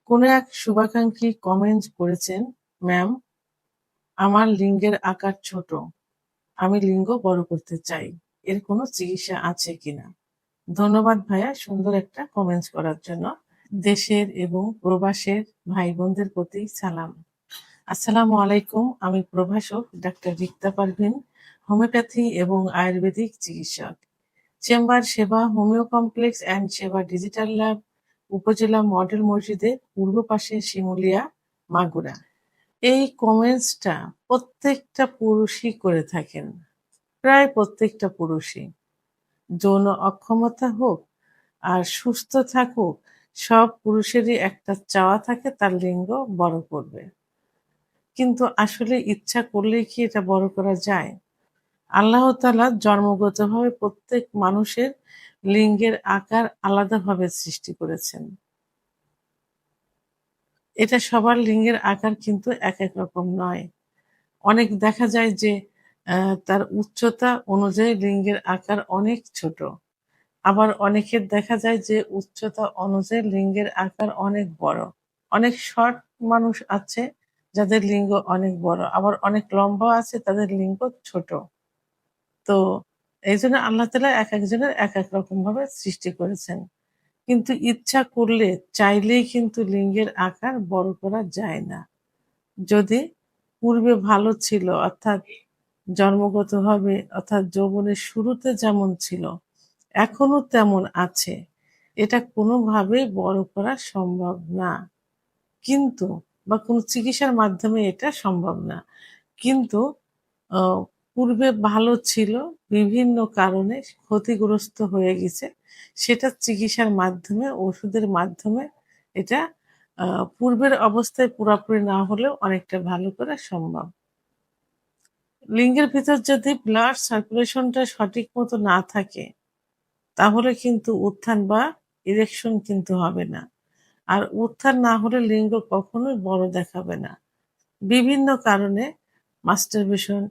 কোনো এক শুভাকাঙ্ক্ষী কমেন্ট করেছেন, ম্যাম, আমার লিঙ্গের আকার ছোট। আমি লিঙ্গ বড় করতে চাই। এর কোনো চিকিৎসা আছে কিনা? ধন্যবাদ ভাইয়া সুন্দর একটা কমেন্টস করার জন্য। দেশের এবং প্রবাসের ভাই বোনদের প্রতি সালাম। আসসালামু আলাইকুম। আমি প্রভাষক ডাক্তার রিক্তা পারভীন, হোমিওপ্যাথি এবং আয়ুর্বেদিক চিকিৎসক। চেম্বার সেবা হোমিও কমপ্লেক্স অ্যান্ড সেবা ডিজিটাল ল্যাব, উপজেলা মডেল মসজিদের পূর্ব পাশে, শিমুলিয়া, মাগুরা। এই কমেন্টসটা প্রত্যেকটা পুরুষই করে থাকেন। প্রায় প্রত্যেকটা পুরুষই। যৌন অক্ষমতা হোক আর সুস্থ থাকুক, সব পুরুষেরই একটা চাওয়া থাকে তার লিঙ্গ বড় করবে। কিন্তু আসলে ইচ্ছা করলেই কি এটা বড় করা যায়? আল্লাহ তাআলা জন্মগতভাবে প্রত্যেক মানুষের লিঙ্গের আকার আলাদাভাবে সৃষ্টি করেছেন। এটা সবার লিঙ্গের আকার কিন্তু এক রকম নয়। অনেক দেখা যায় যে তার উচ্চতা অনুযায়ী লিঙ্গের আকার অনেক ছোট। আবার অনেকের দেখা যায় যে উচ্চতা অনুযায়ী লিঙ্গের আকার অনেক বড়। অনেক শর্ট মানুষ আছে যাদের লিঙ্গ অনেক বড়। আবার অনেক লম্বা আছে তাদের লিঙ্গ ছোট। তো এইজন্য আল্লাহ তাআলা একেকজনের একেক রকমভাবে সৃষ্টি করেছেন। কিন্তু ইচ্ছা করলে চাইলেই কিন্তু লিঙ্গের আকার বড় করা যায় না। যদি পূর্বে ভালো ছিল অর্থাৎ জন্মগতভাবে অর্থাৎ যৌবনের শুরুতে যেমন ছিল, এখনো তেমন আছে। এটা কোনোভাবেই বড় করা সম্ভব না। কিন্তু বা কোনো চিকিৎসার মাধ্যমে এটা সম্ভব না। কিন্তু আ পূর্বে ভালো ছিল, বিভিন্ন কারণে ক্ষতিগ্রস্ত হয়ে গেছে। সেটা চিকিৎসার মাধ্যমে, ওষুধের মাধ্যমে এটা আ পূর্বের অবস্থায় পুরাপুরি না হলেও অনেকটা ভালো করা সম্ভব। লিঙ্গের ভিতর যদি ব্লাড সার্কুলেশনটা সঠিক মতো না থাকে, তাহলে কিন্তু উত্থান বা ইরেকশন কিন্তু হবে না। আর উত্থান না হলে লিঙ্গ কখনোই বড় দেখাবে না। বিভিন্ন কারণে মাস্টারবেশন,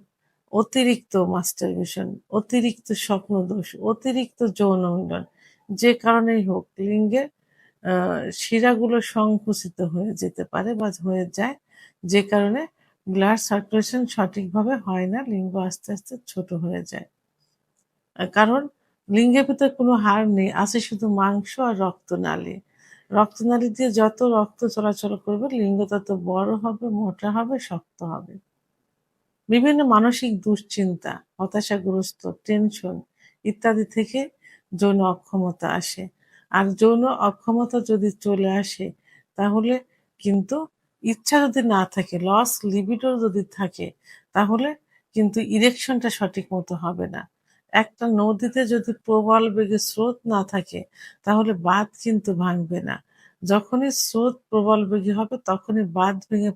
অতিরিক্ত মাস্টারবেশন, অতিরিক্ত স্বপ্নদোষ, অতিরিক্ত যৌন মিলন, যে কারণেই হোক লিঙ্গের আ শিরাগুলো সংকুচিত হয়ে যেতে পারে বা হয়ে যায়। যে কারণে ব্লাড সার্কুলেশন সঠিকভাবে হয় না। লিঙ্গ আস্তে ছোট হয়ে যায়। কারণ লিঙ্গের ভেতর কোনো হাড় নেই। আছে শুধু মাংস আর রক্তনালী। রক্তনালী দিয়ে যত রক্ত চলাচল করবে লিঙ্গ তত বড় হবে, মোটা হবে, শক্ত হবে। বিভিন্ন মানসিক দুশ্চিন্তা, হতাশাগ্রস্ত, টেনশন ইত্যাদি থেকে যৌন অক্ষমতা আসে। আর যৌন অক্ষমতা যদি চলে আসে তাহলে কিন্তু ইচ্ছা যদি না থাকে, লস লিবিডো যদি থাকে তাহলে কিন্তু ইরেকশনটা সঠিক মতো হবে না। একটা নদীতে যদি প্রবল বেগে স্রোত না থাকে তাহলে বাঁধ কিন্তু ভাঙবে না। যখনই স্রোত প্রবল বেগে হবে তখনই বাঁধ ভেঙে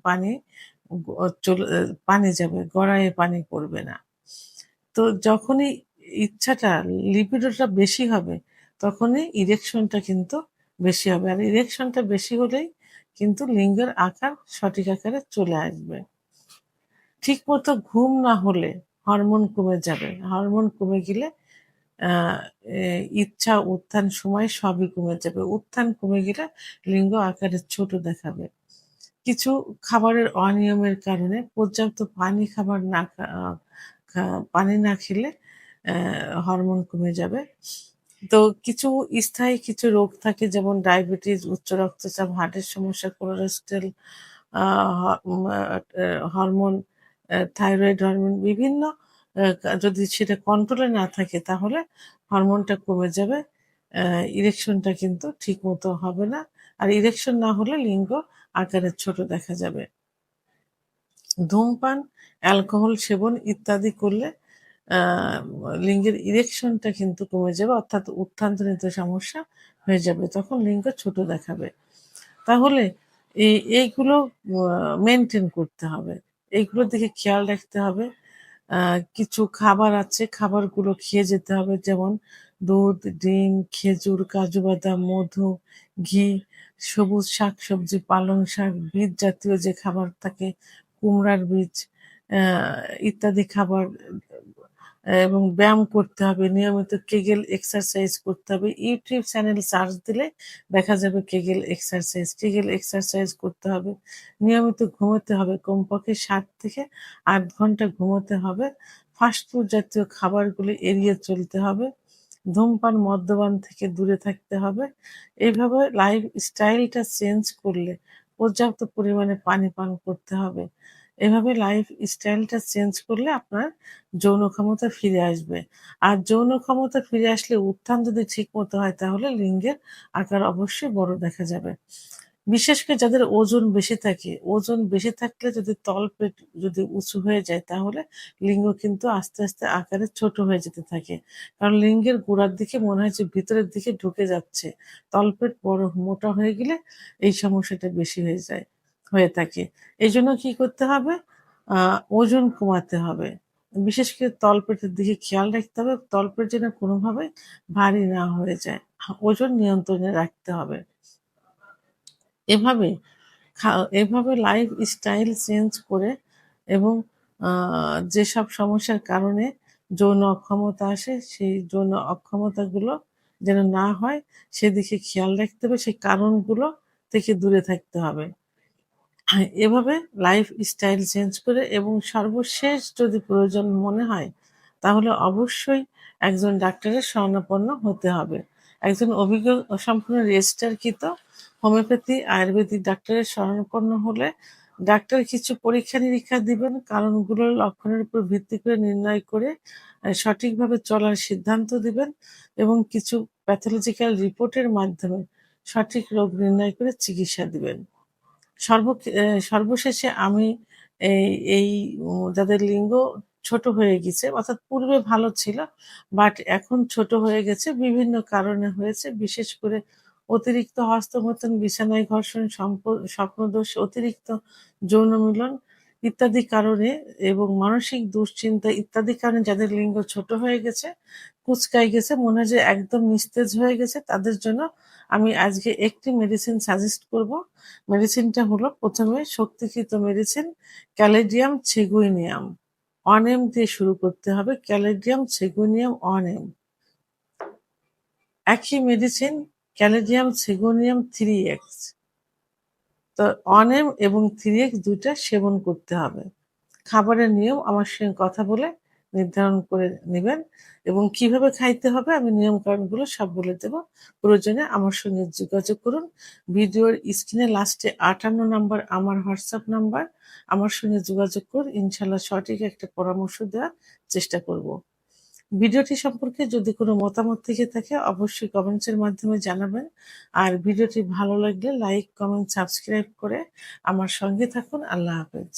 পানি যাবে, গড়াইয়ে পানি পড়বে না। তো যখনই ইচ্ছাটা লিবিডোটা বেশি হবে, তখনই ইরেকশনটা কিন্তু বেশি হবে। আর ইরেকশনটা বেশি হলেই কিন্তু লিঙ্গের আকার সঠিক আকারে চলে আসবে। ঠিকমতো ঘুম না হলে হরমোন কমে যাবে। হরমোন কমে গেলে আ এ ইচ্ছা, উত্থান, সময় সবই কমে যাবে। উত্থান কমে গেলে লিঙ্গ আকারে ছোট দেখাবে। কিছু খাবারের অনিয়মের কারণে পর্যাপ্ত পানি খাবার না খা আ খা পানি না খেলে হরমোন কমে যাবে। তো কিছু স্থায়ী কিছু রোগ থাকে যেমন ডায়াবেটিস, উচ্চ রক্তচাপ, হার্টের সমস্যা, কোলেস্টেরল, আ হ উম আ এ হরমোন, থাইরয়েড হরমোন বিভিন্ন যদি সেটা কন্ট্রোলে না থাকে তাহলে হরমোনটা কমে যাবে। অ্যা ইরেকশনটা কিন্তু ঠিকমতো হবে না। আর ইরেকশন না হলে লিঙ্গ আকারে ছোট দেখা যাবে। ধূমপান, অ্যালকোহল সেবন ইত্যাদি করলে আ লিঙ্গের ইরেকশনটা কিন্তু কমে যাবে অর্থাৎ উত্থানজনিত সমস্যা হয়ে যাবে। তখন লিঙ্গ ছোট দেখাবে। তাহলে এইগুলো মেইনটেইন করতে হবে। এইগুলোর দিকে খেয়াল রাখতে হবে। আ কিছু খাবার আছে, খাবারগুলো খেয়ে যেতে হবে যেমন দুধ, ডিম, খেজুর, কাজু বাদাম, মধু, ঘি, সবুজ শাকসবজি, পালং শাক, বীজ জাতীয় যে খাবার থাকে, কুমড়ার বীজ, অ্যা ইত্যাদি খাবার এবং ব্যায়াম করতে হবে, নিয়মিত কেগেল এক্সারসাইজ করতে হবে। ইউটিউব চ্যানেল সার্চ দিলে দেখা যাবে কেগেল এক্সারসাইজ। কেগেল এক্সারসাইজ করতে হবে। নিয়মিত ঘুমোতে হবে। কমপক্ষে ৭ থেকে ৮ ঘন্টা ঘুমোতে হবে। ফাস্ট ফুড জাতীয় খাবারগুলি এড়িয়ে চলতে হবে। ধূমপান, মদ্যপান থেকে দূরে থাকতে হবে। এভাবে লাইফ স্টাইলটা চেঞ্জ করলে পর্যাপ্ত পরিমাণে পানি পান করতে হবে। এভাবে লাইফ স্টাইলটা চেঞ্জ করলে আপনার যৌন ক্ষমতা ফিরে আসবে। আর যৌন ক্ষমতা ফিরে আসলে উত্থান যদি ঠিকমতো হয় তাহলে লিঙ্গের আকার অবশ্যই বড় দেখা যাবে। বিশেষ করে যাদের ওজন বেশি থাকে, ওজন বেশি থাকলে যদি তলপেট যদি উঁচু হয়ে যায় তাহলে লিঙ্গ কিন্তু আস্তে, আস্তে আকারে ছোট হয়ে যেতে থাকে। কারণ লিঙ্গের গোড়ার দিকে মনে হয় যে ভিতরের দিকে ঢুকে যাচ্ছে। তলপেট বড় মোটা হয়ে গেলে এই সমস্যাটা বেশি হয়ে থাকে। এজন্য কি করতে হবে? আ ওজন কমাতে হবে। বিশেষ করে তলপেটের দিকে খেয়াল রাখতে হবে। তলপেট যেন কোনোভাবে ভারী না হয়ে যায়। ওজন নিয়ন্ত্রণে রাখতে হবে। এভাবে খা এভাবে লাইফ স্টাইল চেঞ্জ করে এবং আ যেসব সমস্যার কারণে যৌন অক্ষমতা আসে, সেই যৌন অক্ষমতাগুলো যেন না হয় সেদিকে খেয়াল রাখতে হবে। সেই কারণগুলো থেকে দূরে থাকতে হবে। হ্যাঁ, এভাবে লাইফ স্টাইল চেঞ্জ করে এবং সর্বশেষ যদি প্রয়োজন মনে হয়, তাহলে অবশ্যই একজন ডাক্তারের শরণাপন্ন হতে হবে। একজন অভিজ্ঞ ও সম্পূর্ণ রেজিস্টারকৃত হোমিওপ্যাথি, আয়ুর্বেদিক ডাক্তারের শরণাপন্ন হলে ডাক্তার কিছু পরীক্ষা-নিরীক্ষা দিবেন, কারণগুলোর লক্ষণের উপর ভিত্তি করে নির্ণয় করে সঠিকভাবে চলার সিদ্ধান্ত দিবেন এবং কিছু প্যাথলজিক্যাল রিপোর্টের মাধ্যমে সঠিক রোগ নির্ণয় করে চিকিৎসা দিবেন। সর্ব সর্বশেষে আমি এই এই যাদের লিঙ্গ ছোট হয়ে গেছে অর্থাৎ পূর্বে ভালো ছিল বাট এখন ছোট হয়ে গেছে বিভিন্ন কারণে হয়েছে। বিশেষ করে অতিরিক্ত হস্তমৈথুন, বিছানায় ঘর্ষণ, স্বপ্নদোষ, অতিরিক্ত যৌন মিলন ইত্যাদি কারণে এবং মানসিক দুশ্চিন্তা ইত্যাদি কারণে যাদের লিঙ্গ ছোট হয়ে গেছে, কুঁচকায় গেছে, মনে হয় যে একদম নিস্তেজ হয়ে গেছে তাদের জন্য আমি আজকে একটি মেডিসিন সাজেস্ট করব। মেডিসিনটা হলো ১ম এ শক্তিকৃত মেডিসিন ক্যালেডিয়াম ছেগুইনিয়াম। অনেম দিয়ে শুরু করতে হবে। ক্যালেডিয়াম ছেগুইনিয়াম অনেম। একই মেডিসিন ক্যালেডিয়াম ছেগুইনিয়াম 3x। তো অনেম এবং 3x ২ টা সেবন করতে হবে। খাবারের নিয়ম আমার সঙ্গে কথা বলে নির্ধারণ করে নিবেন এবং কিভাবে খাইতে হবে আমি নিয়মকানুনগুলো সব বলে দেব। প্রয়োজনে আমার সঙ্গে যোগাযোগ করুন। ভিডিওর স্ক্রিনে লাস্টে ৫৮ নাম্বার আমার হোয়াটসঅ্যাপ নাম্বার। আমার সঙ্গে যোগাযোগ করুন। ইনশাআল্লাহ সঠিক একটা পরামর্শ দেওয়ার চেষ্টা করব। ভিডিওটি সম্পর্কে যদি কোনো মতামত থেকে থাকে অবশ্যই কমেন্টসের মাধ্যমে জানাবেন। আর ভিডিওটি ভালো লাগলে লাইক, কমেন্ট, সাবস্ক্রাইব করে আমার সঙ্গে থাকুন। আল্লাহ হাফেজ।